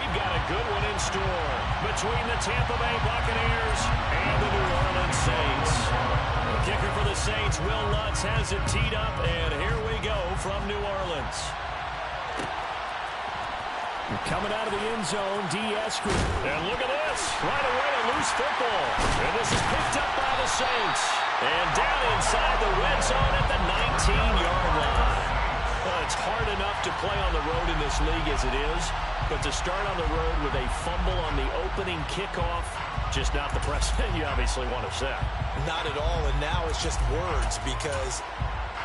we've got a good one in store between the Tampa Bay Buccaneers and the New Orleans Saints. The kicker for the Saints, Will Lutz, has it teed up, and here we go from New Orleans. Coming out of the end zone, D.S. Group. And look at this. Right away, a loose football. And this is picked up by the Saints. And down inside the red zone at the 19-yard line. Well, it's hard enough to play on the road in this league as it is, but to start on the road with a fumble on the opening kickoff, just not the precedent you obviously want to set. Not at all, and now it's just words because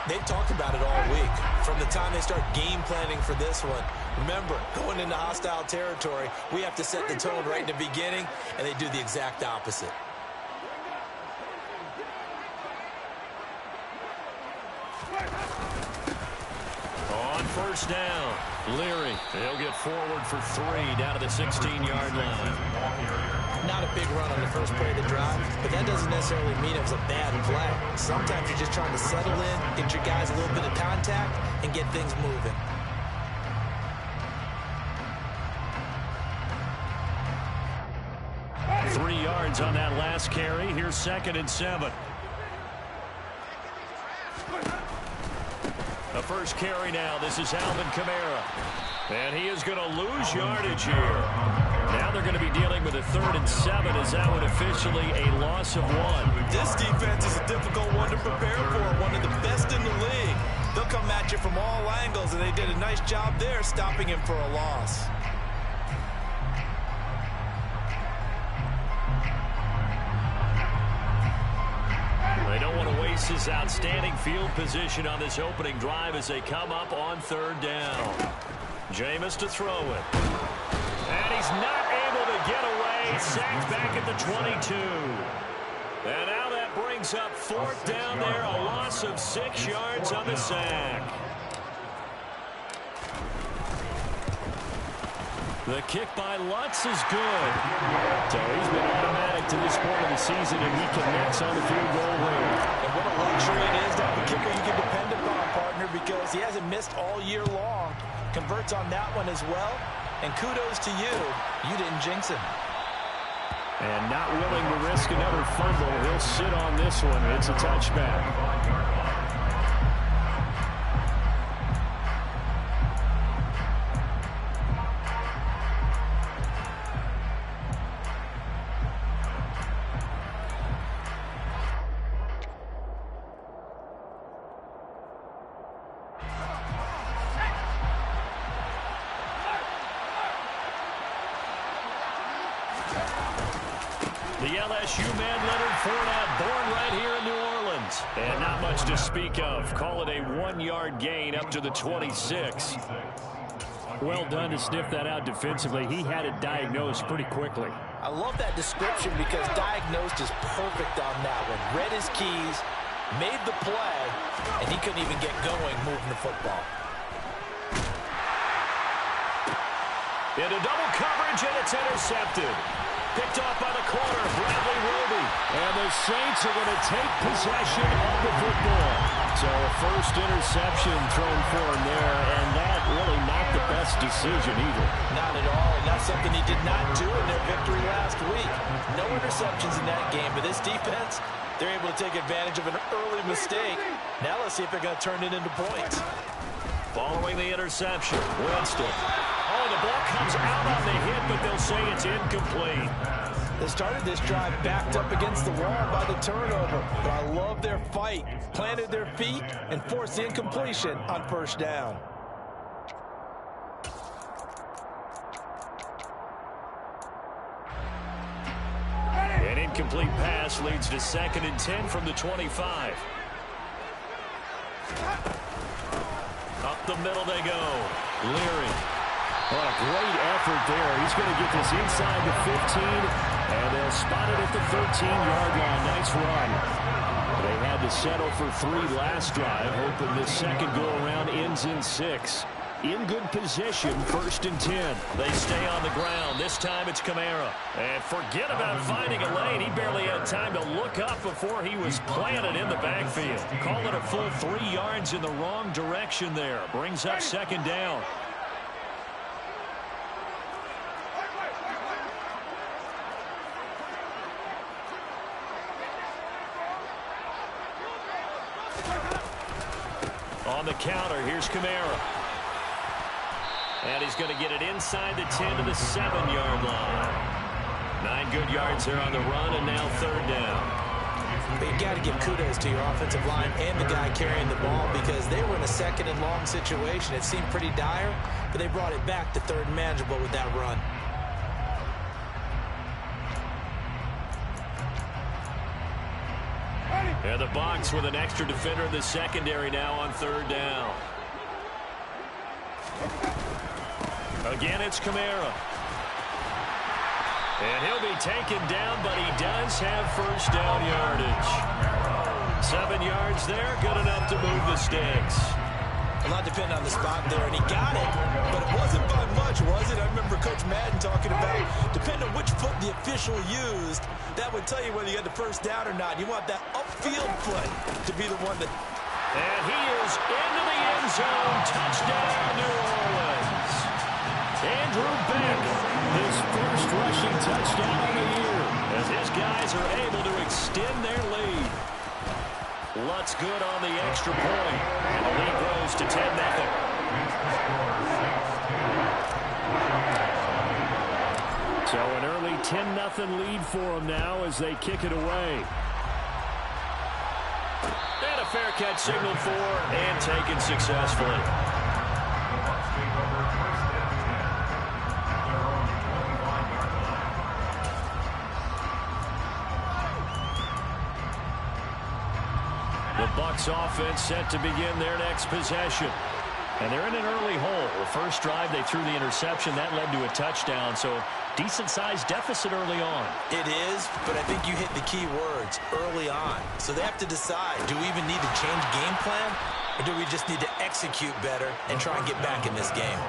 they've talked about it all week. From the time they start game planning for this one, remember, going into hostile territory, we have to set the tone right in the beginning, and they do the exact opposite. On first down, Leary. He'll get forward for 3 down to the 16-yard line. Not a big run on the first play of the drive, but that doesn't necessarily mean it was a bad play. Sometimes you're just trying to settle in, get your guys a little bit of contact, and get things moving. Three yards on that last carry. Here's 2nd and 7. The first carry now. This is Alvin Kamara. And he is going to lose yardage here. Now they're going to be dealing with a 3rd and 7 as that would officially a loss of 1. This defense is a difficult one to prepare for. One of the best in the league. They'll come at you from all angles, and they did a nice job there stopping him for a loss. They don't want to waste his outstanding field position on this opening drive as they come up on 3rd down. Jameis to throw it. And he's not able to get away. Sacked back at the 22. And now that brings up 4th down there. A loss of 6 yards on the sack. The kick by Lutz is good. So he's been automatic to this point of the season, and he connects on the field goal range. And what a luxury it is to have a kicker you can depend upon, partner, because he hasn't missed all year long. Converts on that one as well. And kudos to you. You didn't jinx him. And not willing to risk another fumble. He'll sit on this one. It's a touchback. The LSU man, Leonard Fournette, born right here in New Orleans. And not much to speak of. Call it a 1-yard gain up to the 26. Well done to sniff that out defensively. He had it diagnosed pretty quickly. I love that description because diagnosed is perfect on that one. Read his keys, made the play, and he couldn't even get going moving the football. Into double coverage, and it's intercepted. Picked off by the corner, Bradley Roby. And the Saints are going to take possession of the football. So a first interception thrown for him there, and that really not the best decision either. Not at all, and that's something he did not do in their victory last week. No interceptions in that game, but this defense, they're able to take advantage of an early mistake. Now let's see if they're going to turn it into points. Following the interception, Winston. Oh, the ball comes out on the hit, but they'll say it's incomplete. They started this drive backed up against the wall by the turnover, but I love their fight. Planted their feet and forced the incompletion on first down. An incomplete pass leads to 2nd and 10 from the 25. Up the middle they go. Leary. What a great effort there. He's going to get this inside the 15, and they'll spot it at the 13-yard line. Nice run. They had to settle for 3 last drive, hoping this second go-around ends in 6. In good position, 1st and 10. They stay on the ground. This time it's Kamara. And forget about finding a lane. He barely had time to look up before he was planted in the backfield. Call it a full 3 yards in the wrong direction there. Brings up 2nd down. on the counter. Here's Kamara. And he's going to get it inside the 10 to the 7-yard line. 9 good yards there on the run, and now 3rd down. But you got to give kudos to your offensive line and the guy carrying the ball because they were in a 2nd and long situation. It seemed pretty dire, but they brought it back to 3rd and manageable with that run. And the box with an extra defender in the secondary now on 3rd down. Again, it's Kamara. And he'll be taken down, but he does have 1st down yardage. 7 yards there, good enough to move the sticks. A lot depended on the spot there, and he got it, but it wasn't by much, was it? I remember Coach Madden talking about, depending on which foot the official used, that would tell you whether you got the 1st down or not. You want that upfield foot to be the one that... And he is into the end zone. Touchdown, New Orleans. Andrew Beck, his 1st rushing touchdown of the year, as his guys are able to extend their lead. Lutz good on the extra point, and the lead grows to 10-0. So an early 10-0 lead for them now as they kick it away. And a fair catch signaled for and taken successfully. The Bucs offense set to begin their next possession. And they're in an early hole. The first drive, they threw the interception. That led to a touchdown, so decent-sized deficit early on. It is, but I think you hit the key words, early on. So they have to decide, do we even need to change game plan, or do we just need to execute better and try and get back in this game?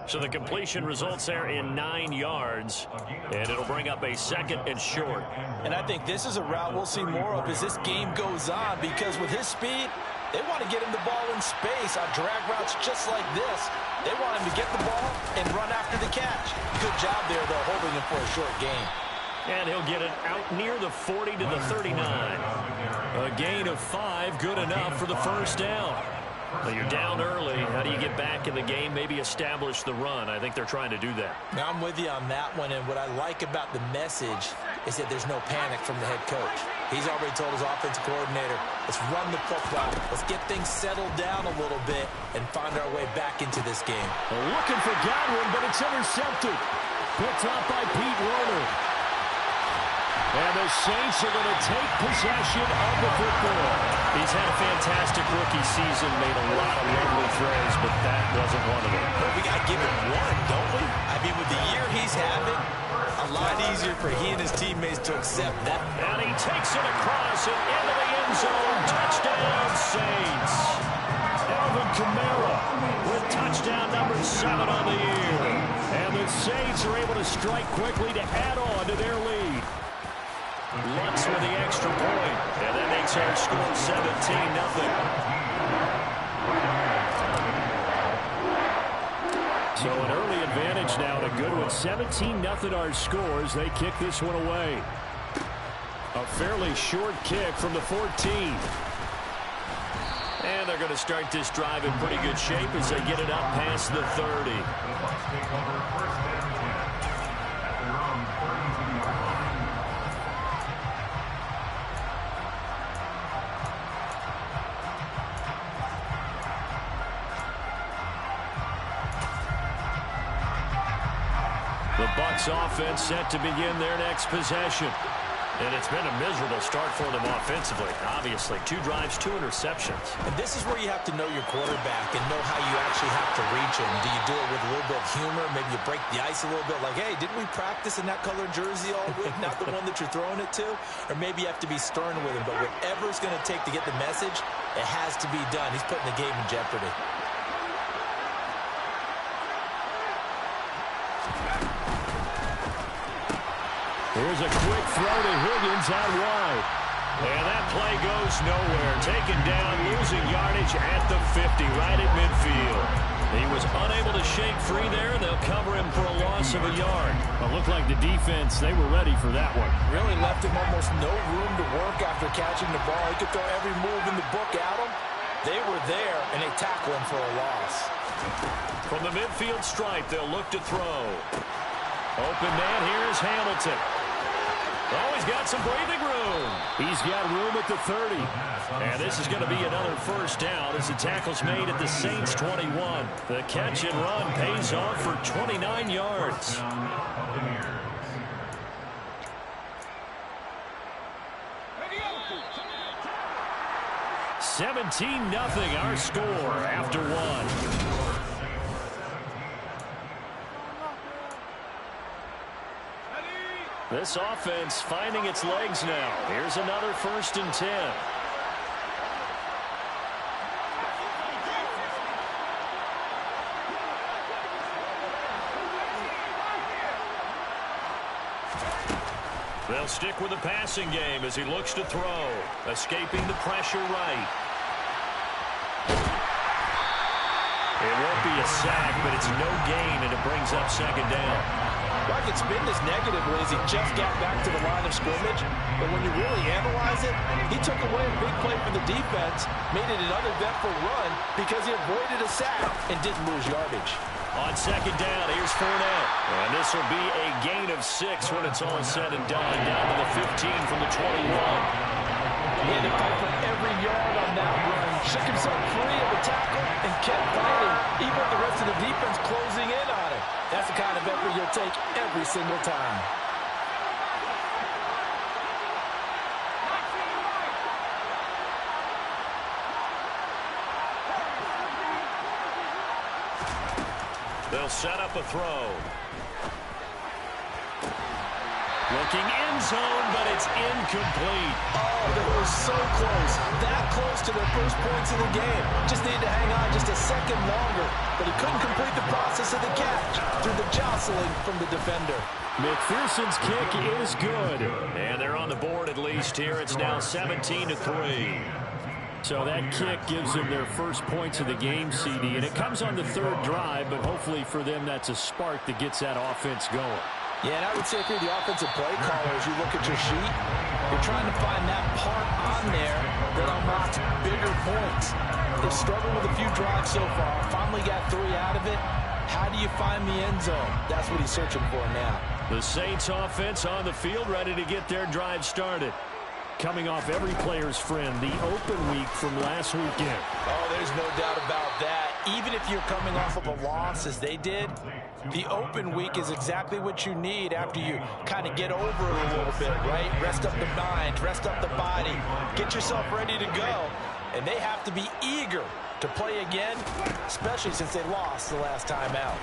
So the completion results there in 9 yards, and it'll bring up a 2nd and short. And I think this is a route we'll see more of as this game goes on, because with his speed, they want to get him the ball in space on drag routes just like this. They want him to get the ball and run after the catch. Good job there, though, holding him for a short gain. And he'll get it out near the 40 to the 39. A gain of 5, good enough for the 1st down. Well, you're down early. How do you get back in the game, maybe establish the run? I think they're trying to do that. Now, I'm with you on that one, and what I like about the message is that there's no panic from the head coach. He's already told his offensive coordinator, let's run the football. Let's get things settled down a little bit and find our way back into this game. Looking for Godwin, but it's intercepted. Picked up by Pete Werner. And the Saints are going to take possession of the football. He's had a fantastic rookie season, made a lot of lovely throws, but that wasn't one of them. But we got to give him one, don't we? I mean, with the year he's having, a lot easier for he and his teammates to accept that. And he takes it across and into the end zone. Touchdown, Saints. Alvin Kamara with touchdown number 7 on the year. And the Saints are able to strike quickly to add on to their lead. Lutz with the extra point, and that makes our score 17-0. So an early advantage now to good with 17-0 our scores. They kick this one away. A fairly short kick from the 14. And they're going to start this drive in pretty good shape as they get it up past the 30. The Bucs offense set to begin their next possession. And it's been a miserable start for them offensively. Obviously, 2 drives, 2 interceptions. And this is where you have to know your quarterback and know how you actually have to reach him. Do you do it with a little bit of humor? Maybe you break the ice a little bit like, hey, didn't we practice in that colored jersey all week? Not the one that you're throwing it to? Or maybe you have to be stern with him. But whatever it's going to take to get the message, it has to be done. He's putting the game in jeopardy. Here's a quick throw to Higgins out wide. And that play goes nowhere. Taken down, losing yardage at the 50, right at midfield. He was unable to shake free there, and they'll cover him for a loss of a yard. Well, it looked like the defense, they were ready for that one. Really left him almost no room to work after catching the ball. He could throw every move in the book at him, They were there, and they tackle him for a loss. From the midfield stripe, they'll look to throw. Open man, here is Hamilton. Oh, he's got some breathing room. He's got room at the 30. And this is going to be another first down as the tackle's made at the Saints 21. The catch and run pays off for 29 yards. 17-0 our score after one. This offense finding its legs now. Here's another 1st and 10. They'll stick with the passing game as he looks to throw. Escaping the pressure right. It won't be a sack, but it's no gain, and it brings up 2nd down. Well, I could spin this negatively as he just got back to the line of scrimmage. But when you really analyze it, he took away a big play for the defense, made it an uneventful run because he avoided a sack and didn't lose yardage. On 2nd down, here's Fournette. And this will be a gain of 6 when it's all said and done. Down to the 15 from the 21. He had to fight for every yard on that run. Shook himself free of the tackle and kept fighting, even with the rest of the defense closing in on him. That's the kind of effort you'll take every single time. They'll set up a throw. Looking end zone, but it's incomplete. Oh, they were so close. That close to their first points in the game. Just needed to hang on just a second longer. But he couldn't complete the process of the catch through the jostling from the defender. McPherson's kick is good. And they're on the board at least here. It's now 17-3. So that kick gives them their first points of the game, CD. And it comes on the 3rd drive, but hopefully for them that's a spark that gets that offense going. Yeah, and I would say if you're the offensive play caller, as you look at your sheet, you're trying to find that part on there that unlocks bigger points. They've struggled with a few drives so far. Finally got 3 out of it. How do you find the end zone? That's what he's searching for now. The Saints offense on the field, ready to get their drive started. Coming off every player's friend, the open week from last weekend. Oh, there's no doubt about that. Even if you're coming off of a loss as they did, the open week is exactly what you need after you kind of get over it a little bit, right? Rest up the mind, rest up the body, get yourself ready to go. And they have to be eager to play again, especially since they lost the last time out.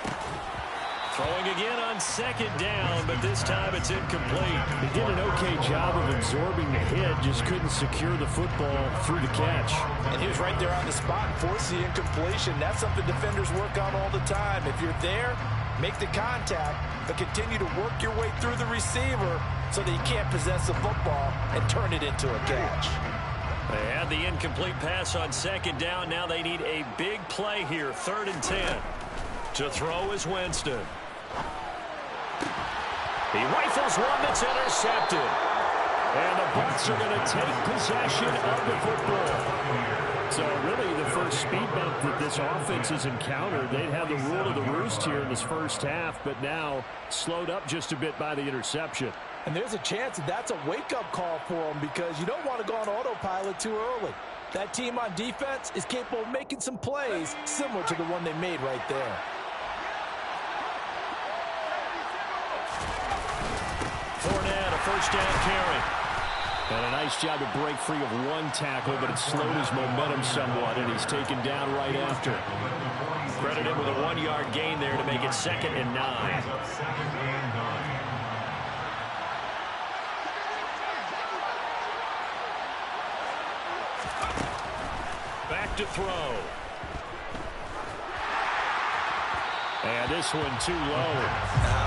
Throwing again on 2nd down, but this time it's incomplete. He did an okay job of absorbing the hit, just couldn't secure the football through the catch. And he was right there on the spot and forced the incompletion. That's something defenders work on all the time. If you're there, make the contact, but continue to work your way through the receiver so that you can't possess the football and turn it into a catch. They had the incomplete pass on 2nd down. Now they need a big play here, 3rd and 10. To throw is Winston. He rifles one that's intercepted. And the Bucs are going to take possession of the football. So really the first speed bump that this offense has encountered, they'd have the rule of the roost here in this first half, but now slowed up just a bit by the interception. And there's a chance that that's a wake-up call for them because you don't want to go on autopilot too early. That team on defense is capable of making some plays similar to the one they made right there. Fournette, a 1st down carry. And a nice job to break free of one tackle, but it slowed his momentum somewhat, and he's taken down right after. Credit him with a 1-yard gain there to make it 2nd and 9. Back to throw. And this one too low.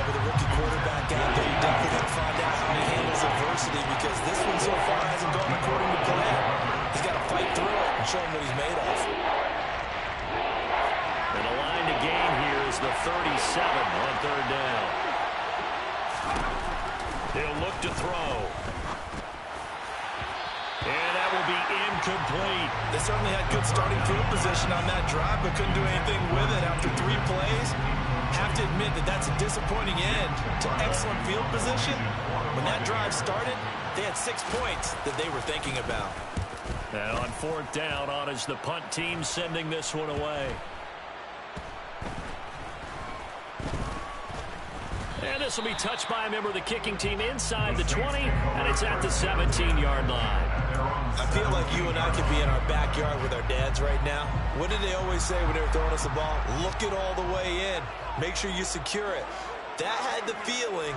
With a rookie quarterback out there, you definitely got to find out how he handles adversity because this one so far hasn't gone according to plan. He's got to fight through it and show him what he's made of. And the line to gain here is the 37 on 3rd down. He'll look to throw. And that will be incomplete. They certainly had good starting field position on that drive, but couldn't do anything with it after 3 plays. Have to admit that that's a disappointing end to excellent field position. When that drive started, they had 6 points that they were thinking about. And on 4th down, on is the punt team sending this one away. And this will be touched by a member of the kicking team inside the 20, and it's at the 17-yard line. I feel like you and I could be in our backyard with our dads right now. What did they always say when they were throwing us the ball? Look it all the way in. Make sure you secure it. That had the feeling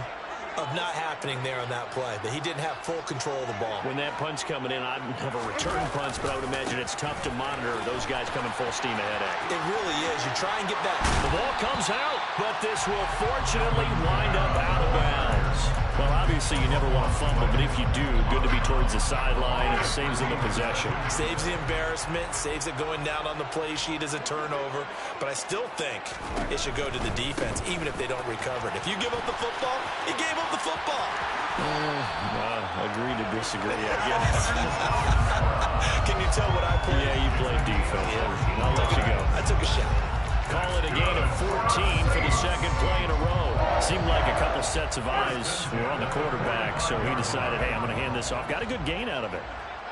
of not happening there on that play, that he didn't have full control of the ball. When that punch coming in, I don't have a return punch, but I would imagine it's tough to monitor those guys coming full steam ahead at you. It really is. You try and get back. The ball comes out, but this will fortunately wind up out of bounds. Well, obviously you never want to fumble, but if you do, good to be towards the sideline. It saves them the possession. Saves the embarrassment, saves it going down on the play sheet as a turnover. But I still think it should go to the defense, even if they don't recover it. If you give up the football, you gave up the football. Agree to disagree, I guess. Can you tell what I played? Yeah, you played defense. Yeah. I'll let you go. I took a shot. Call it a gain of 14 for the second play in a row. Seemed like a couple sets of eyes were on the quarterback, so he decided, hey, I'm going to hand this off. Got a good gain out of it.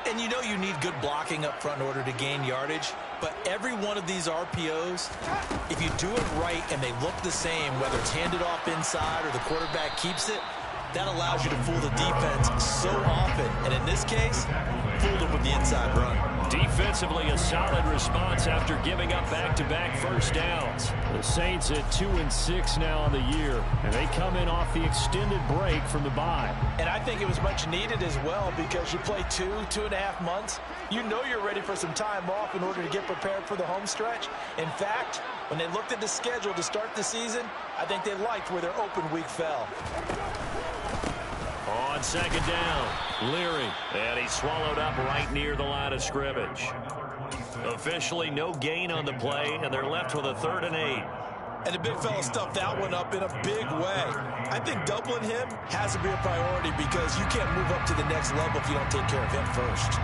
And you know you need good blocking up front in order to gain yardage, but every one of these RPOs, if you do it right and they look the same, whether it's handed off inside or the quarterback keeps it, that allows you to fool the defense so often. And in this case, fooled them with the inside run. Defensively, a solid response after giving up back-to-back first downs. The Saints at 2-6 now on the year, and they come in off the extended break from the bye. And I think it was much needed as well, because you play 2.5 months. You know you're ready for some time off in order to get prepared for the home stretch. In fact, when they looked at the schedule to start the season, I think they liked where their open week fell. On second down, Leary, and he's swallowed up right near the line of scrimmage. Officially no gain on the play, and they're left with a 3rd and 8. And the big fella stuffed that one up in a big way. I think doubling him has to be a priority, because you can't move up to the next level if you don't take care of him first.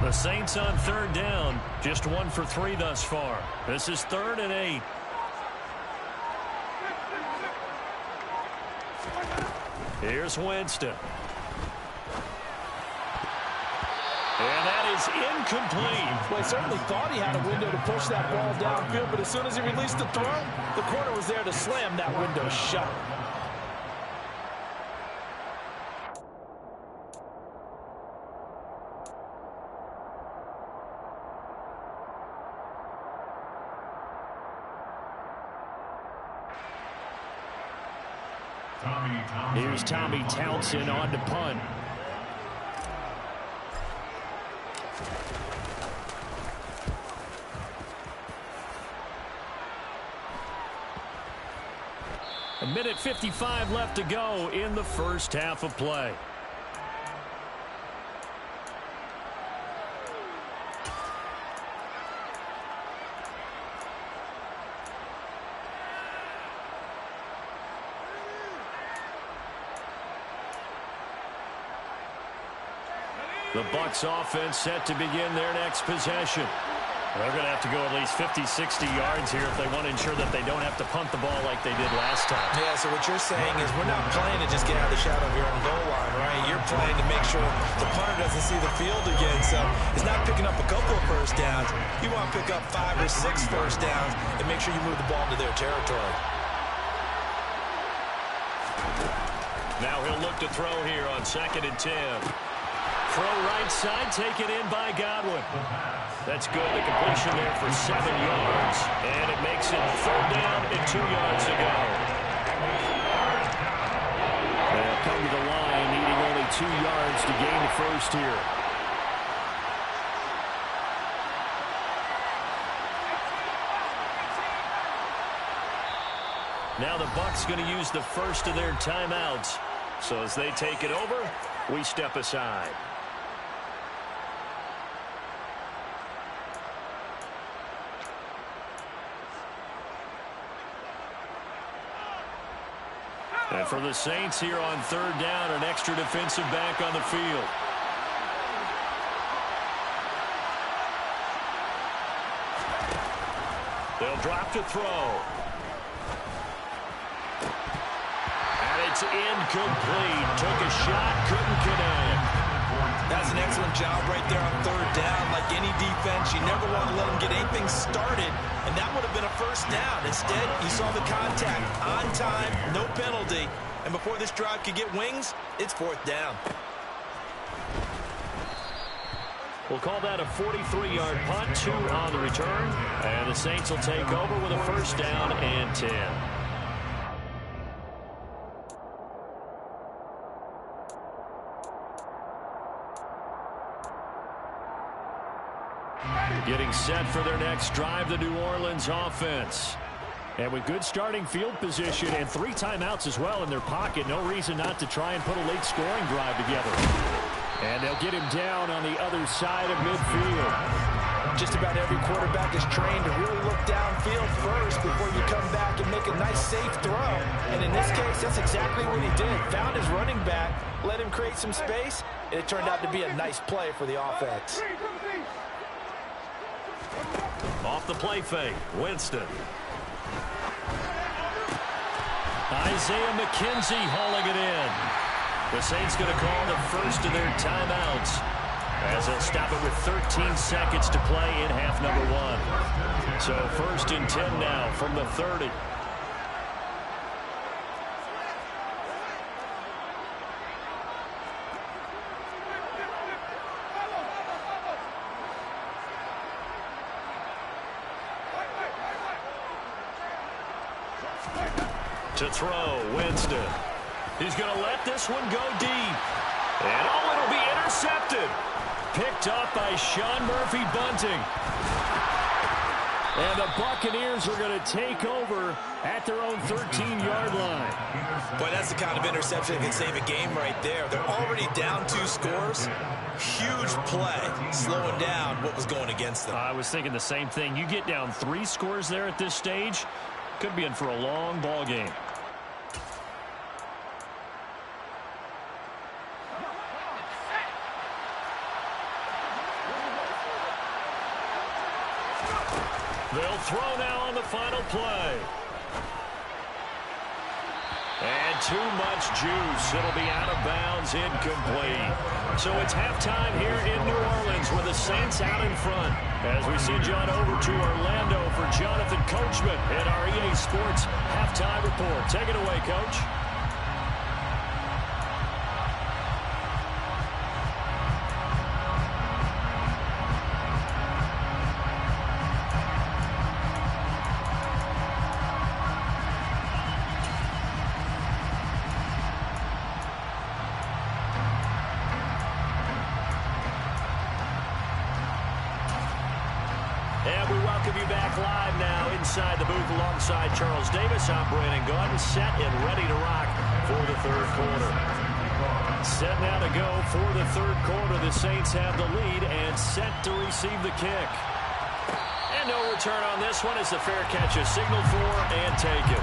The Saints on 3rd down, just 1 for 3 thus far. This is 3rd and 8. Here's Winston. And that is incomplete. Well, he certainly thought he had a window to push that ball downfield, but as soon as he released the throw, the corner was there to slam that window shut. Here's Tommy Townsend on to punt. A minute 55 left to go in the first half of play. The Bucs offense set to begin their next possession. They're going to have to go at least 50, 60 yards here if they want to ensure that they don't have to punt the ball like they did last time. Yeah, so what you're saying is we're not playing to just get out of the shadow of your own goal line, right? You're playing to make sure the punter doesn't see the field again. So it's not picking up a couple of first downs. You want to pick up 5 or 6 first downs and make sure you move the ball into their territory. Now he'll look to throw here on 2nd and 10. Throw right side, taken in by Godwin. That's good. The completion there for 7 yards. And it makes it 3rd down and 2 yards to go. They'll come to the line, needing only 2 yards to gain the first here. Now the Bucs going to use the first of their timeouts. So as they take it over, we step aside. And for the Saints here on third down, an extra defensive back on the field. They'll drop to throw. And it's incomplete. Took a shot, couldn't connect. That's an excellent job right there on third down. Like any defense, you never want to let them get anything started, and that would have been a first down. Instead, you saw the contact on time, no penalty, and before this drive could get wings, it's fourth down. We'll call that a 43-yard punt, 2 on the return, and the Saints will take over with a first down and 10. Getting set for their next drive, the New Orleans offense. And with good starting field position and 3 timeouts as well in their pocket, no reason not to try and put a late scoring drive together. And they'll get him down on the other side of midfield. Just about every quarterback is trained to really look downfield first before you come back and make a nice, safe throw. And in this case, that's exactly what he did. Found his running back, let him create some space, and it turned out to be a nice play for the offense. Off the play fake, Winston. Isaiah McKenzie hauling it in. The Saints going to call the first of their timeouts as they'll stop it with 13 seconds to play in half number 1. So first and 10 now from the 30. To throw, Winston. He's going to let this one go deep. And oh, it'll be intercepted. Picked up by Sean Murphy-Bunting. And the Buccaneers are going to take over at their own 13-yard line. Boy, that's the kind of interception that can save a game right there. They're already down 2 scores. Huge play, slowing down what was going against them. I was thinking the same thing. You get down 3 scores there at this stage, could be in for a long ball game. They'll throw now on the final play. And too much juice. It'll be out of bounds, incomplete. So it's halftime here in New Orleans with the Saints out in front. As we send John over to Orlando for Jonathan Coachman at our EA Sports halftime report. Take it away, Coach. And we welcome you back live now inside the booth alongside Charles Davis. I'm Brandon Gaudin, set and ready to rock for the third quarter. Set now to go for the third quarter. The Saints have the lead and set to receive the kick. And no return on this one as the fair catch is signaled for and taken.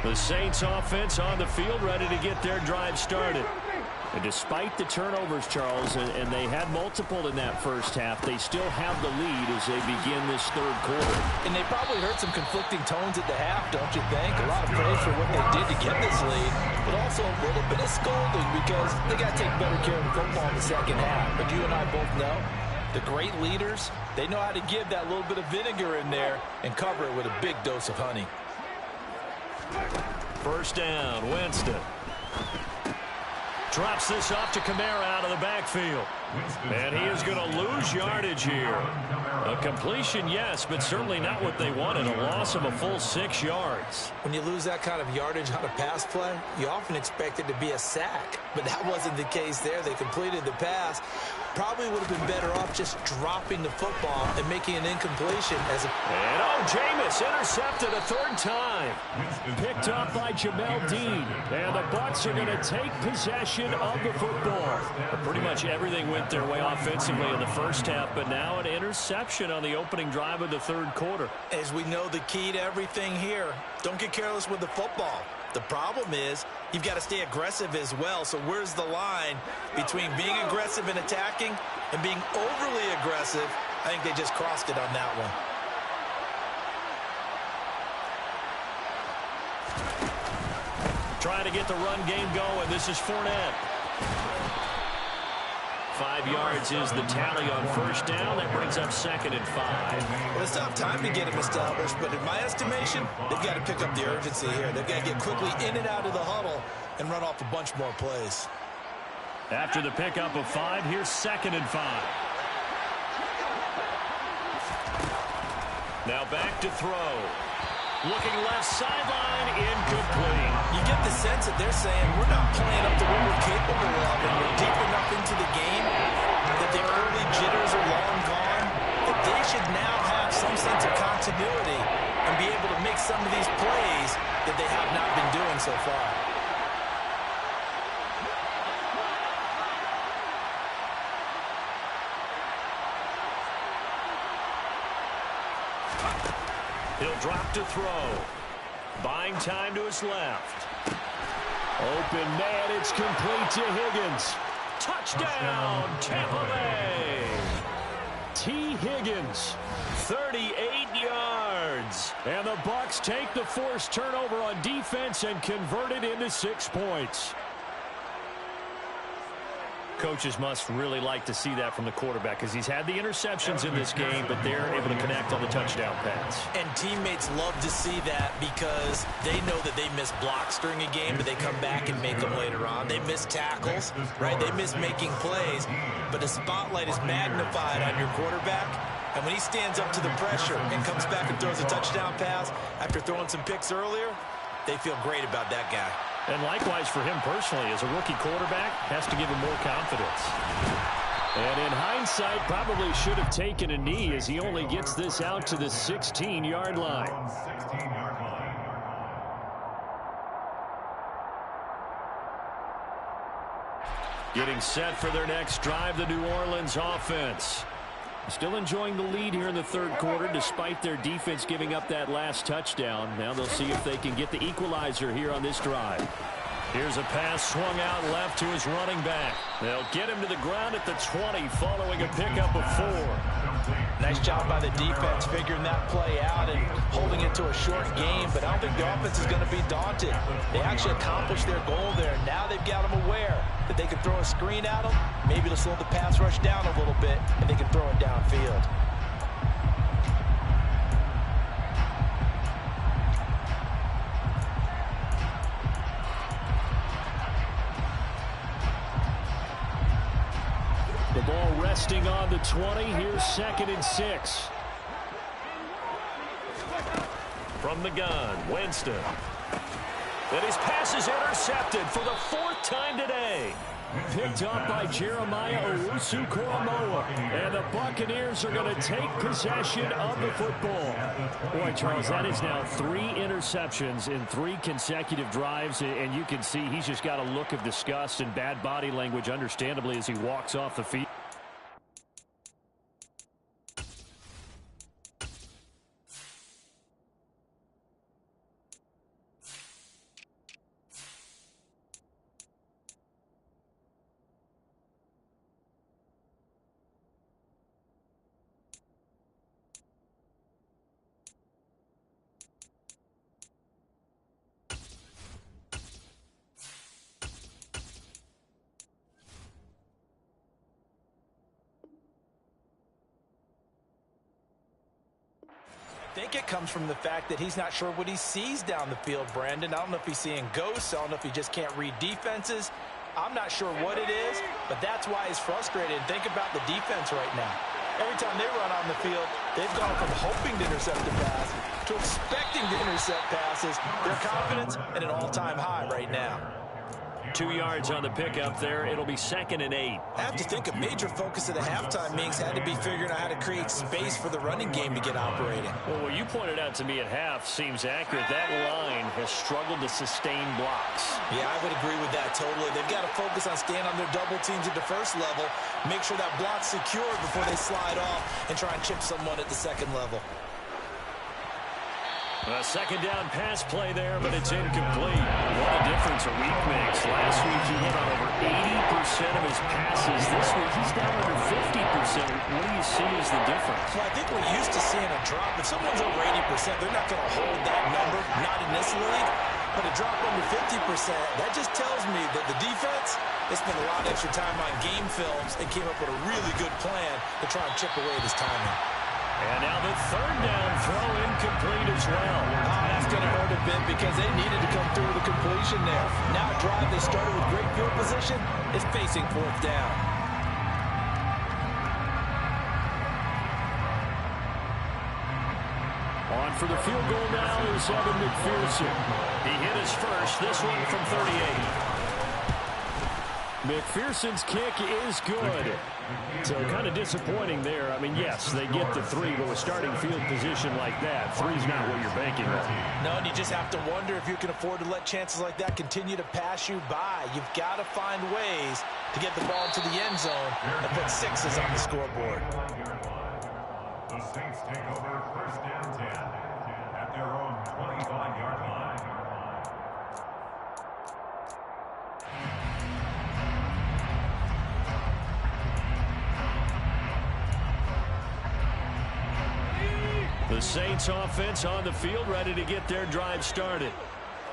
The Saints offense on the field ready to get their drive started. And despite the turnovers, Charles, and they had multiple in that first half, they still have the lead as they begin this third quarter. And they probably heard some conflicting tones at the half, don't you think? A lot of praise for what they did to get this lead, but also a little bit of scolding because they got to take better care of the football in the second half. But you and I both know the great leaders, they know how to give that little bit of vinegar in there and cover it with a big dose of honey. First down, Winston. Drops this off to Kamara out of the backfield. And he is going to lose yardage here. A completion, yes, but certainly not what they wanted. A loss of a full 6 yards. When you lose that kind of yardage on a pass play, you often expect it to be a sack. But that wasn't the case there. They completed the pass. Probably would have been better off just dropping the football and making an incompletion. And Jameis intercepted a 3rd time. Picked up by Jamel Dean. And the Bucs are going to take possession of the football. Pretty much everything went their way offensively in the first half, but now an interception on the opening drive of the 3rd quarter. As we know, the key to everything here, don't get careless with the football. The problem is you've got to stay aggressive as well. So where's the line between being aggressive and attacking and being overly aggressive? I think they just crossed it on that one. Trying to get the run game going. This is Fournette. 5 yards is the tally on 1st down. That brings up 2nd and 5. Well, it's not time to get him established, but in my estimation, they've got to pick up the urgency here. They've got to get quickly in and out of the huddle and run off a bunch more plays. After the pickup of 5, here's 2nd and 5. Now back to throw. Looking left sideline, incomplete. You get the sense that they're saying, we're not playing up to what we're capable of, and we're deep enough into the game that the early jitters are long gone, that they should now have some sense of continuity and be able to make some of these plays that they have not been doing so far. He'll drop to throw. Buying time to his left. Open man, it's complete to Higgins. Touchdown, Tampa Bay. T. Higgins, 38 yards. And the Bucs take the forced turnover on defense and convert it into 6 points. Coaches must really like to see that from the quarterback because he's had the interceptions in this game, but they're able to connect on the touchdown pass. And teammates love to see that because they know that they miss blocks during a game, but they come back and make them later on. They miss tackles, right? They miss making plays, but the spotlight is magnified on your quarterback. And when he stands up to the pressure and comes back and throws a touchdown pass after throwing some picks earlier, they feel great about that guy. And likewise for him personally, as a rookie quarterback, has to give him more confidence. And in hindsight, probably should have taken a knee as he only gets this out to the 16-yard line. Getting set for their next drive, the New Orleans offense. Still enjoying the lead here in the 3rd quarter despite their defense giving up that last touchdown. Now they'll see if they can get the equalizer here on this drive. Here's a pass swung out left to his running back. They'll get him to the ground at the 20 following a pickup of 4. Nice job by the defense figuring that play out and holding it to a short game, but I don't think the offense is going to be daunted. They actually accomplished their goal there. Now they've got them aware that they can throw a screen at them, maybe to slow the pass rush down a little bit, and they can throw it downfield. The ball resting on the 20. Here's 2nd and 6. From the gun, Winston. And his pass is intercepted for the 4th time today. Picked up by Jeremiah Owusu-Koramoah. And the Buccaneers are going to take possession of the football. Boy, Charles, that is now 3 interceptions in 3 consecutive drives. And you can see he's just got a look of disgust and bad body language, understandably, as he walks off the field. I think it comes from the fact that he's not sure what he sees down the field, Brandon. I don't know if he's seeing ghosts. I don't know if he just can't read defenses. I'm not sure what it is, but that's why he's frustrated. Think about the defense right now. Every time they run on the field, they've gone from hoping to intercept the pass to expecting to intercept passes. Their confidence at an all-time high right now. 2 yards on the pickup there. It'll be 2nd and 8. I have to think a major focus of the halftime meetings had to be figuring out how to create space for the running game to get operating. Well, what you pointed out to me at half seems accurate. That line has struggled to sustain blocks. Yeah, I would agree with that totally. They've got to focus on staying on their double teams at the first level, make sure that block's secure before they slide off and try and chip someone at the second level. A second down pass play there, but it's incomplete. What a difference a week makes. Last week he hit on over 80% of his passes. This week he's down under 50%. What do you see as the difference? Well, I think we're used to seeing a drop. If someone's over 80%, they're not going to hold that number, not in this league. But a drop under 50%, that just tells me that the defense, they spent a lot of extra time on game films and came up with a really good plan to try and chip away this timing. And now the third down throw incomplete as well. That's going to hurt a bit because they needed to come through with a completion there. Now a drive they started with great field position is facing 4th down. On for the field goal now is Evan McPherson. He hit his first, this one from 38. McPherson's kick is good. So kind of disappointing there. I mean, yes, they get the 3, but with starting field position like that, 3's not what you're banking on. No, and you just have to wonder if you can afford to let chances like that continue to pass you by. You've got to find ways to get the ball into the end zone and put 6s on the scoreboard. The Saints take over 1st and 10 at their own 25-yard line. The Saints offense on the field, ready to get their drive started.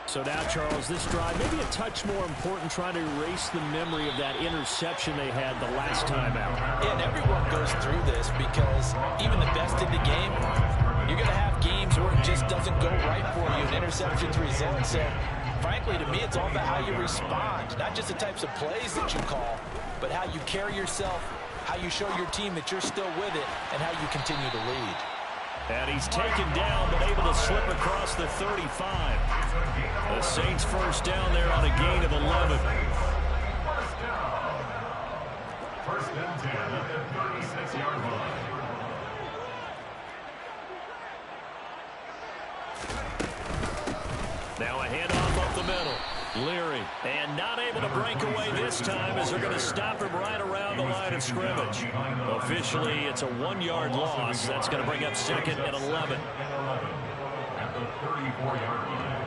So now, Charles, this drive maybe a touch more important, trying to erase the memory of that interception they had the last time out. Yeah, and everyone goes through this because even the best in the game, you're going to have games where it just doesn't go right for you, and interceptions result. So, frankly, to me, it's all about how you respond, not just the types of plays that you call, but how you carry yourself, how you show your team that you're still with it, and how you continue to lead. And he's taken down, but able to slip across the 35. The Saints first down there on a gain of 11. First down. 1st and 10 at the 36-yard line. Now a handoff up the middle. Leary, and not able to break away this time as they're going to stop him right around the line of scrimmage. Officially, it's a 1-yard loss. That's going to bring up 2nd and 11. At the 34-yard line.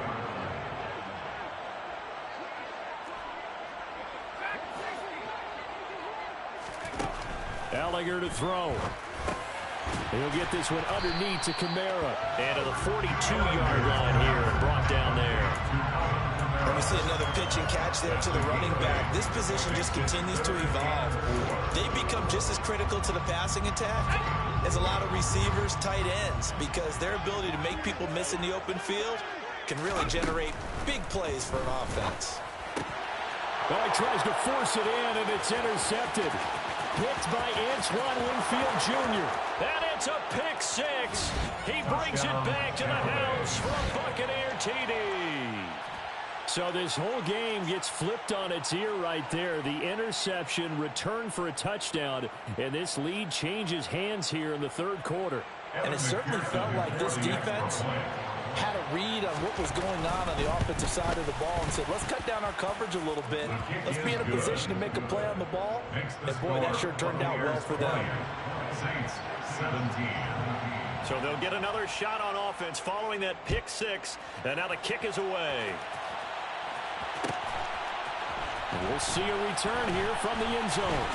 Allinger to throw. He'll get this one underneath to Kamara. And to the 42-yard line here and brought down there. And we see another pitch and catch there to the running back. This position just continues to evolve. They become just as critical to the passing attack as a lot of receivers, tight ends, because their ability to make people miss in the open field can really generate big plays for an offense. Well, he tries to force it in, and it's intercepted. Picked by Antoine Winfield Jr. And it's a pick 6. He brings it back to the house for a Buccaneer TD. So this whole game gets flipped on its ear right there. The interception, return for a touchdown, and this lead changes hands here in the 3rd quarter. And it certainly felt like this defense had a read on what was going on the offensive side of the ball and said, let's cut down our coverage a little bit. Let's be in a position to make a play on the ball. And, boy, that sure turned out well for them. Saints 17. So they'll get another shot on offense following that pick 6. And now the kick is away. We'll see a return here from the end zone.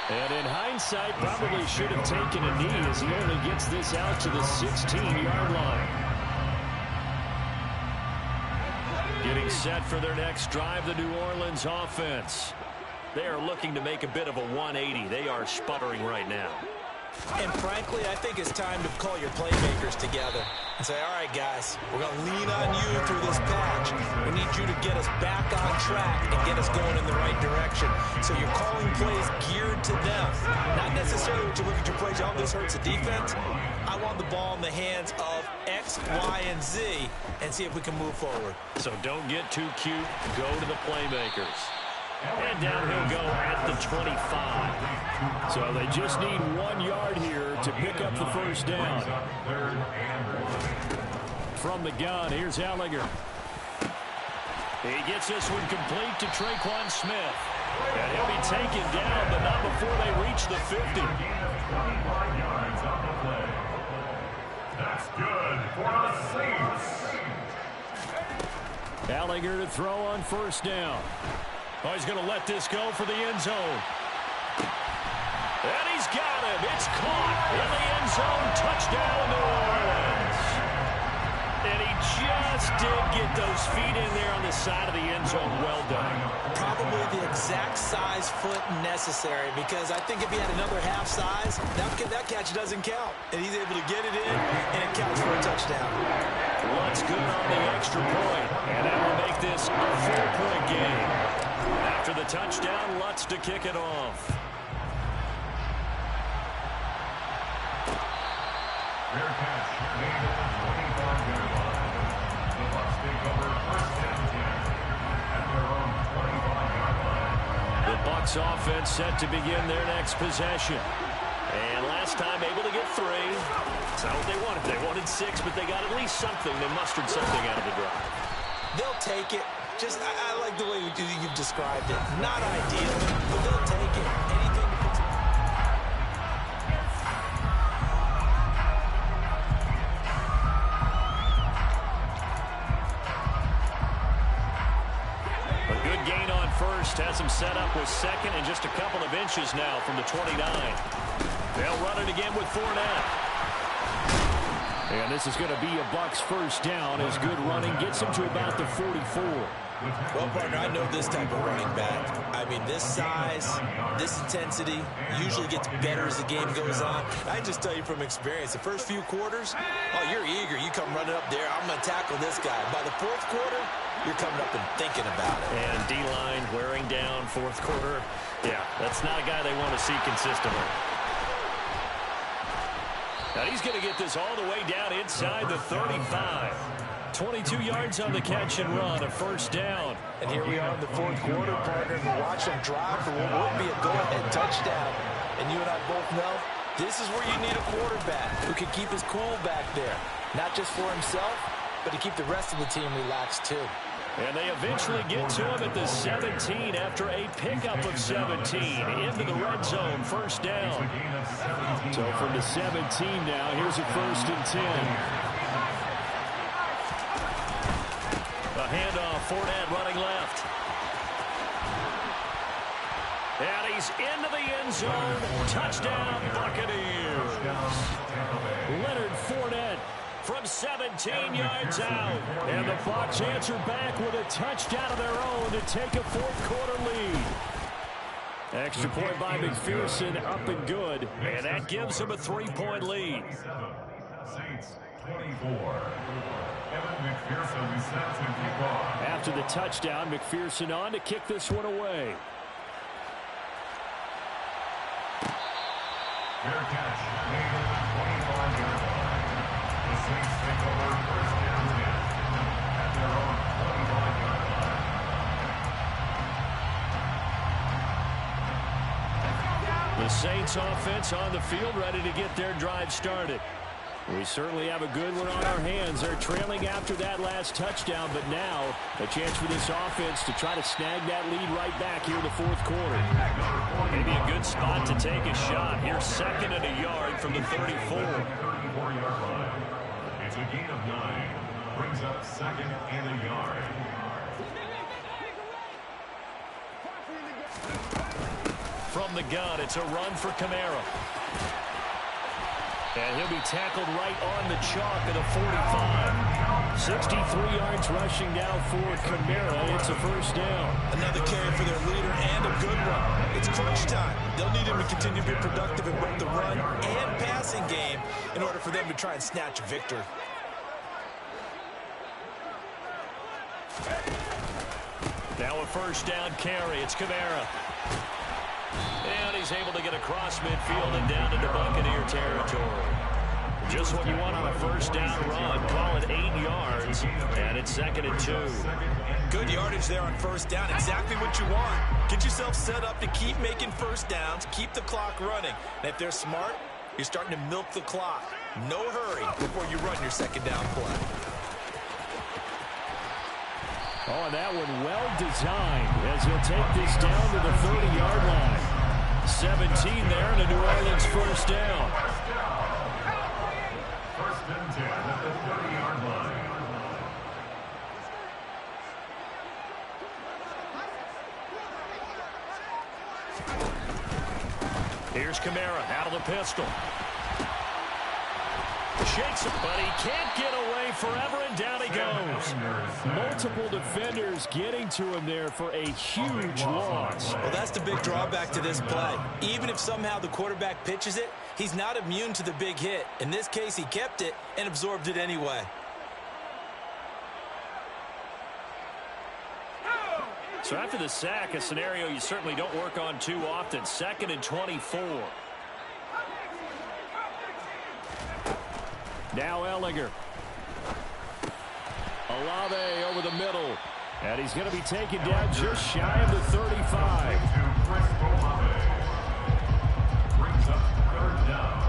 And in hindsight, probably should have taken a knee as he only gets this out to the 16-yard line. Getting set for their next drive, the New Orleans offense. They are looking to make a bit of a 180. They are sputtering right now. And frankly, I think it's time to call your playmakers together and say, all right, guys, we're going to lean on you through this patch. We need you to get us back on track and get us going in the right direction. So you're calling plays geared to them. Not necessarily when you look at your plays, oh, this hurts the defense. I want the ball in the hands of X, Y, and Z and see if we can move forward. So don't get too cute. Go to the playmakers. And down he'll go at the 25. So they just need 1 yard here to pick up the first down. From the gun, here's Ellinger. He gets this one complete to Traquan Smith. And he'll be taken down, but not before they reach the 50. 25 yards on the play. That's good for the Saints. Ellinger to throw on first down. Oh, he's going to let this go for the end zone. And he's got him. It's caught in the end zone. Touchdown, New Orleans. And he just did get those feet in there on the side of the end zone. Well done. Probably the exact size foot necessary, because I think if he had another half size, that catch doesn't count. And he's able to get it in, and it counts for a touchdown. Lutz good on the extra point. And that will make this a 4-point game. After the touchdown, Lutz to kick it off. Fair catch made at the 25-yard line. The Bucs take over first down 10 at their own 25-yard line. The Bucs offense set to begin their next possession. And last time able to get 3. That's not what they wanted. They wanted 6, but they got at least something. They mustered something out of the drive. They'll take it. Just, I like the way you've described it. Not ideal, but they'll take it. Anything to fix it. A good gain on first. Has him set up with second and just a couple of inches now from the 29. They'll run it again with Fournette. And this is going to be a Bucs first down as good running gets him to about the 44. Well, partner, I know this type of running back. I mean, this size, this intensity usually gets better as the game goes on. I just tell you from experience, the first few quarters, oh, you're eager. You come running up there. I'm going to tackle this guy. By the fourth quarter, you're coming up and thinking about it. And D-line wearing down fourth quarter. Yeah, that's not a guy they want to see consistently. Now he's going to get this all the way down inside the 35. 22 yards on the catch and run, a first down. And here we are in the fourth quarter, partner. Watch them drive for what would be a go-ahead touchdown. And you and I both know this is where you need a quarterback who can keep his cool back there. Not just for himself, but to keep the rest of the team relaxed too. And they eventually get to him at the 17 after a pickup of 17 into the red zone, first down. So from the 17 now, here's a 1st and 10. A handoff, Fournette running left. And he's into the end zone. Touchdown, Buccaneers. Leonard Fournette from 17 yards out. And the Bucs answer back with a touchdown of their own to take a fourth-quarter lead. Extra point by McPherson, up and good. And that gives them a 3-point lead. Saints 24. McPherson sets and kick off. After the touchdown, McPherson on to kick this one away. Fair catch made at the 25-yard line. The Saints take over first down 10 at their own 25-yard line. The Saints offense on the field ready to get their drive started. We certainly have a good one on our hands. They're trailing after that last touchdown, but now a chance for this offense to try to snag that lead right back here in the fourth quarter. Maybe a good spot to take a shot. Here's 2nd and a yard from the 34. 34-yard line. It's a gain of 9. Brings up 2nd and a yard. From the gun, it's a run for Kamara. And he'll be tackled right on the chalk of the 45. 63 yards rushing now for Kamara. It's a first down. Another carry for their leader and a good one. It's crunch time. They'll need him to continue to be productive in both the run and in order for them to try and snatch a victory. Now a first down carry. It's Kamara. And he's able to get across midfield and down into Buccaneer territory. Just what you want on a first down run. Call it 8 yards, and it's 2nd and 2. Good yardage there on first down. Exactly what you want. Get yourself set up to keep making first downs, keep the clock running. And if they're smart, you're starting to milk the clock. No hurry before you run your second down play. Oh, and that one well designed as he'll take this down to the 30-yard line. 17 there and a New Orleans first down. First and 10 at the 30-yard line. Here's Kamara out of the pistol. Shakes it, but he can't get away forever, and down he goes. Multiple defenders getting to him there for a huge loss. Well, that's the big drawback to this play. Even if somehow the quarterback pitches it, he's not immune to the big hit. In this case, he kept it and absorbed it anyway. So after the sack, a scenario you certainly don't work on too often. 2nd and 24. Now Ellinger. Olave over the middle. And he's going to be taken down just shy of the 35. Brings up 3rd down.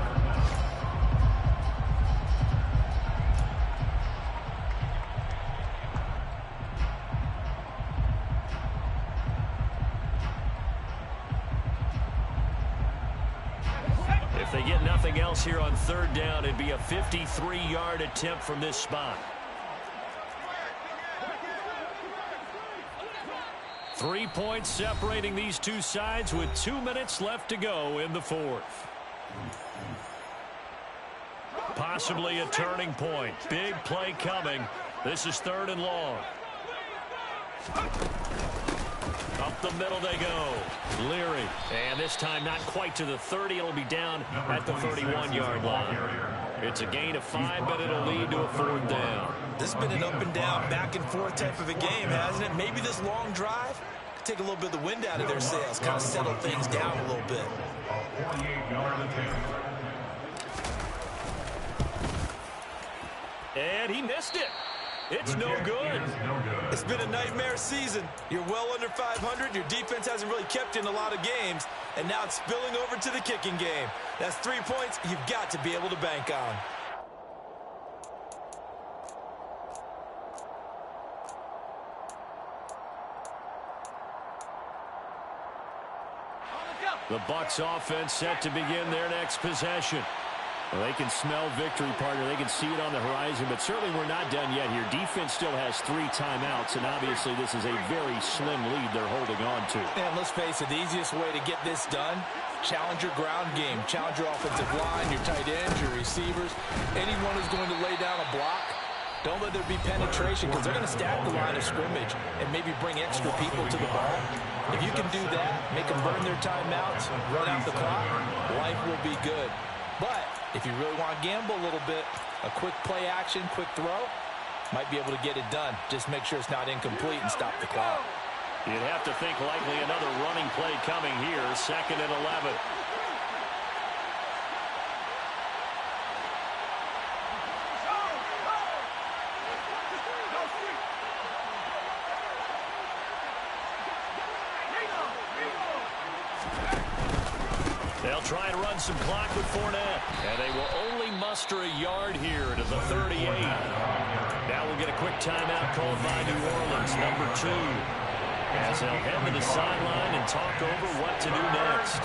If they get nothing else here on 3rd down, it'd be a 53-yard attempt from this spot. 3 points separating these two sides with 2 minutes left to go in the 4th. Possibly a turning point. Big play coming. This is 3rd and long. Up the middle they go. Leary. And this time not quite to the 30. It'll be down at the 31-yard line. It's a gain of 5, but it'll lead to a 4th down. This has been an up and down, back and forth type of a game, hasn't it? Maybe this long drive could take a little bit of the wind out of their sails, kind of settle things down a little bit. A 48-yard attempt. And he missed it. It's no good. It's been a nightmare season. You're well under 500. Your defense hasn't really kept you in a lot of games. And now it's spilling over to the kicking game. That's 3 points you've got to be able to bank on. The Bucs offense set to begin their next possession. Well, they can smell victory, partner. They can see it on the horizon, but certainly we're not done yet here. Defense still has 3 timeouts, and obviously this is a very slim lead they're holding on to. And let's face it, the easiest way to get this done, challenge your ground game. Challenge your offensive line, your tight ends, your receivers. Anyone who's going to lay down a block, don't let there be penetration, because they're going to stack the line of scrimmage and maybe bring extra people to the ball. If you can do that, make them burn their timeouts, run out the clock, life will be good. But if you really want to gamble a little bit, a quick play action, quick throw, might be able to get it done. Just make sure it's not incomplete and stop the clock. You'd have to think likely another running play coming here. 2nd and 11. They'll try and run some clock with Fournette. And they will only muster a yard here to the 38. Now we'll get a quick timeout called by New Orleans, number 2. As they'll head to the sideline and talk over what to do next.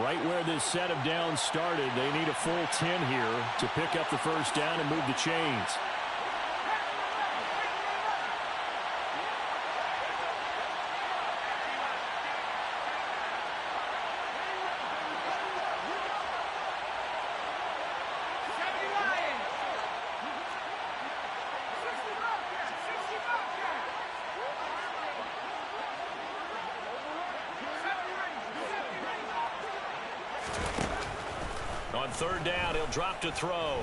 Right where this set of downs started, they need a full 10 here to pick up the first down and move the chains. On third down, he'll drop to throw.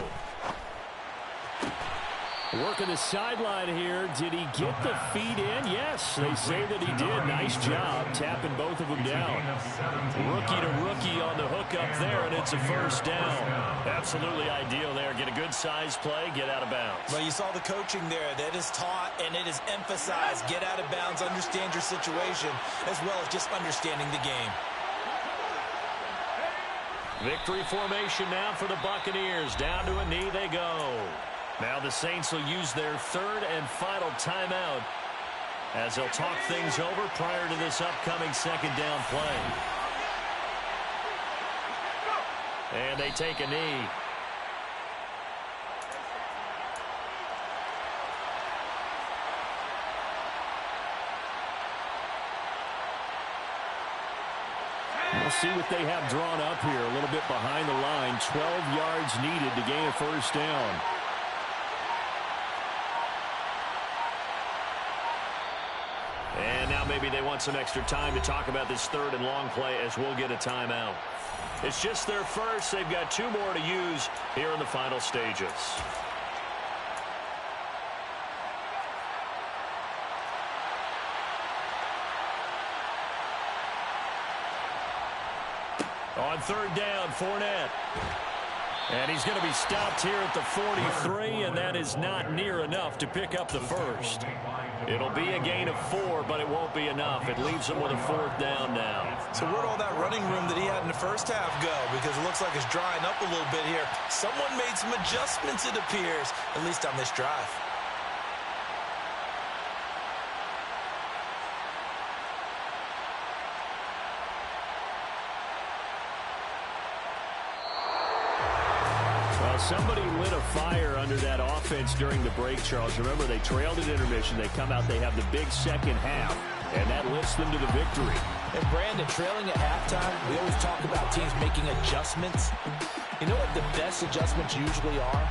Working the sideline here. Did he get the feet in? Yes, they say that he did. Nice job tapping both of them down. Rookie to rookie on the hookup there, and it's a first down. Absolutely ideal there. Get a good size play, get out of bounds. Well, you saw the coaching there. That is taught and it is emphasized. Get out of bounds, understand your situation, as well as just understanding the game. Victory formation now for the Buccaneers. Down to a knee they go. Now the Saints will use their third and final timeout as they'll talk things over prior to this upcoming second down play. And they take a knee. We'll see what they have drawn up here. A little bit behind the line. 12 yards needed to gain a first down. And now maybe they want some extra time to talk about this third and long play as we'll get a timeout. It's just their first. They've got 2 more to use here in the final stages. On third down, Fournette. And he's going to be stopped here at the 43, and that is not near enough to pick up the first. It'll be a gain of 4, but it won't be enough. It leaves him with a fourth down now. So where'd all that running room that he had in the first half go? Because it looks like it's drying up a little bit here. Someone made some adjustments, it appears, at least on this drive. Somebody lit a fire under that offense during the break, Charles. Remember, they trailed at intermission. They come out, they have the big second half, and that lifts them to the victory. And Brandon, trailing at halftime, we always talk about teams making adjustments. You know what the best adjustments usually are?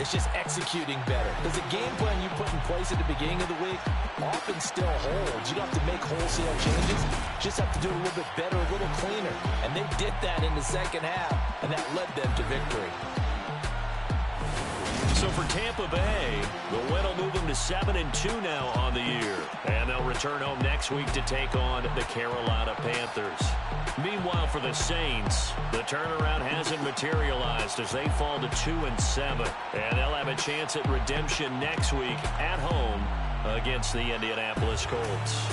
It's just executing better. Because the game plan you put in place at the beginning of the week often still holds. You don't have to make wholesale changes. You just have to do it a little bit better, a little cleaner. And they did that in the second half, and that led them to victory. So for Tampa Bay, the win will move them to 7-2 now on the year. And they'll return home next week to take on the Carolina Panthers. Meanwhile, for the Saints, the turnaround hasn't materialized as they fall to 2-7. And they'll have a chance at redemption next week at home against the Indianapolis Colts.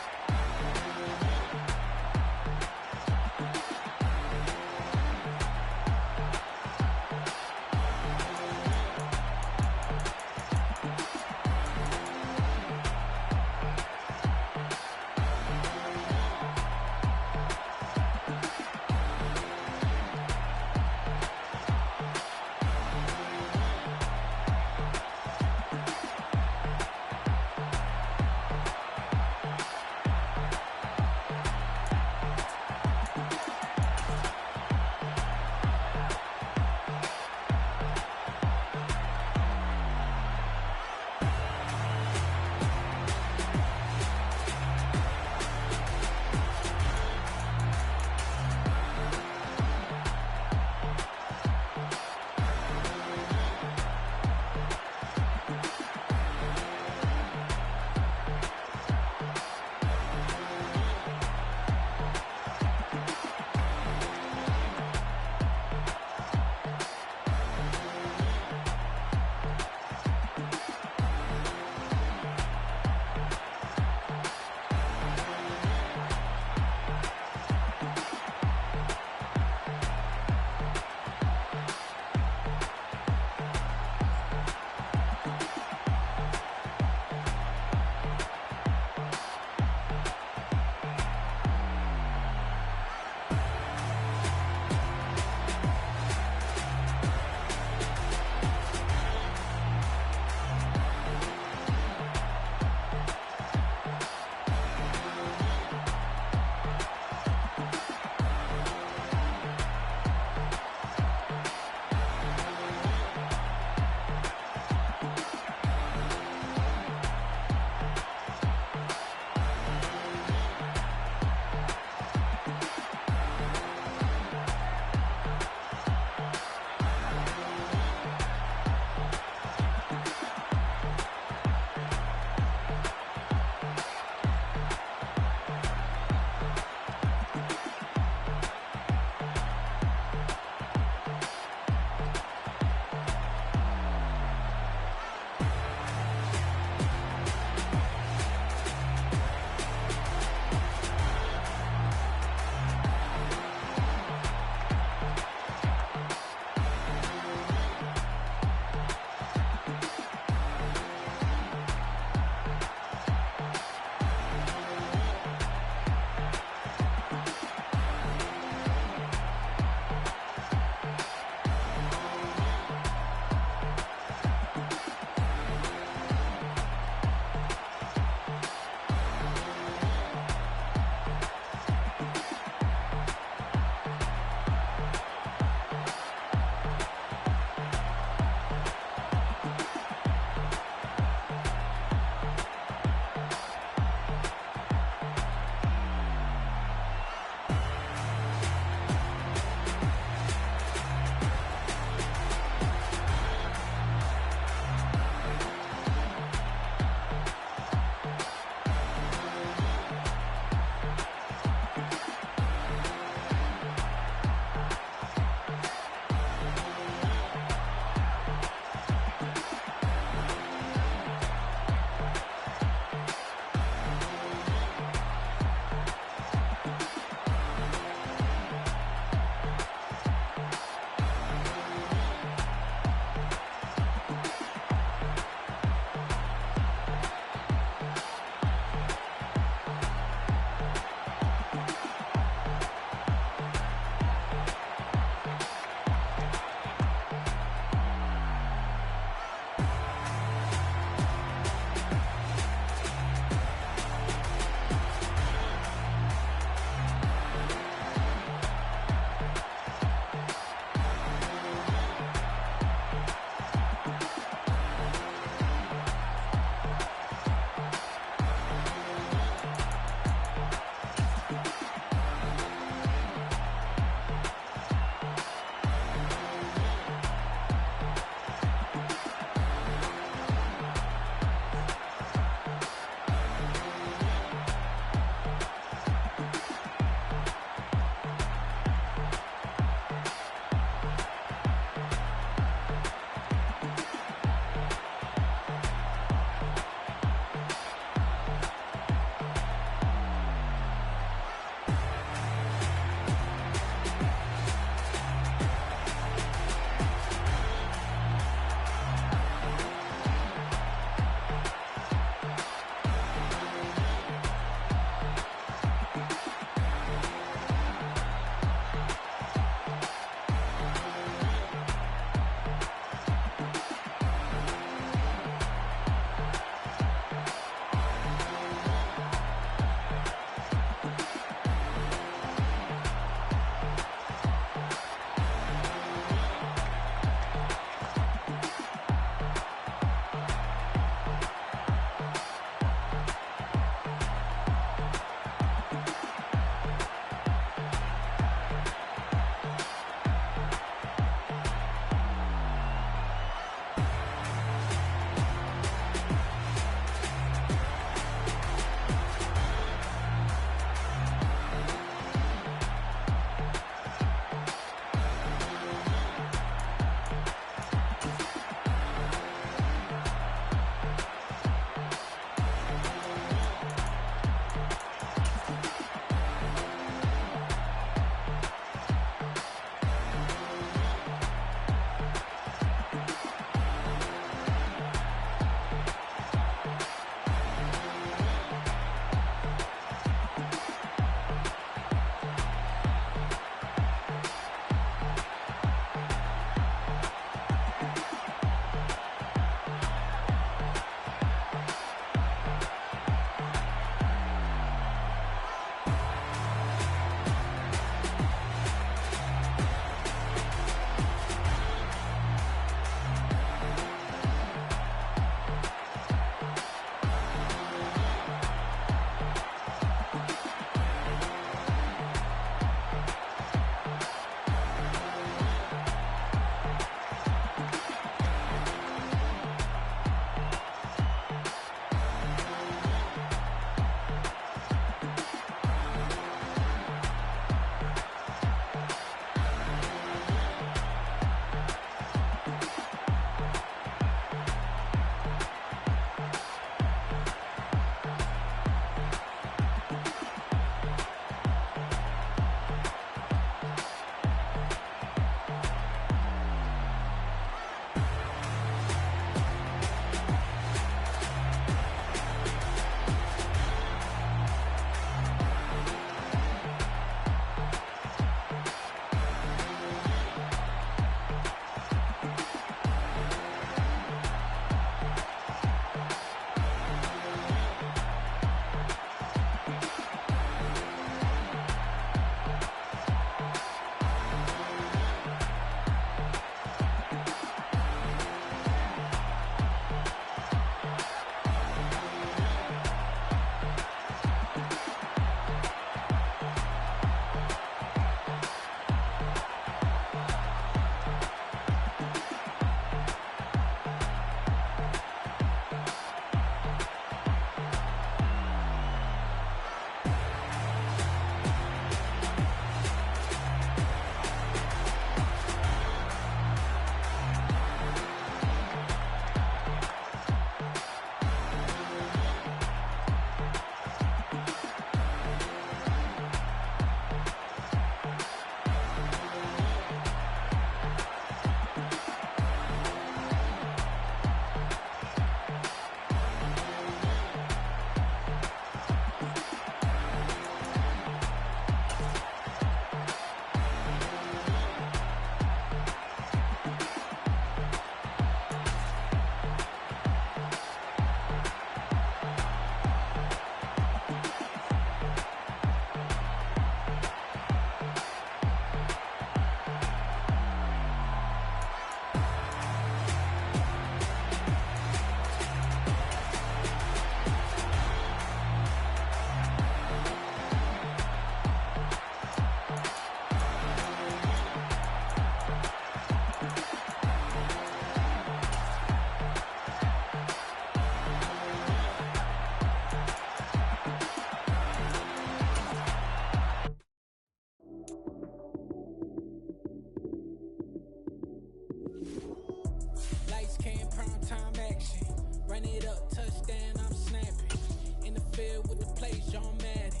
Run it up, touchdown, I'm snapping. In the field with the plays, John Madden.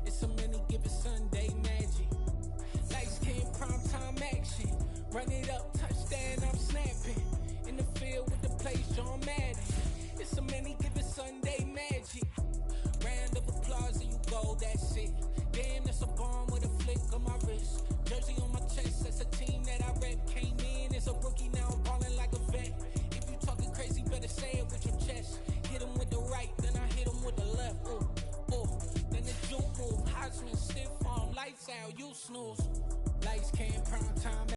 It's so many, give it Sunday magic. Light skin, prime time action. Run it up, touchdown, I'm snapping. In the field with the plays, John Madden. It's so many, give it Sunday magic. Round of applause and you go, that's it.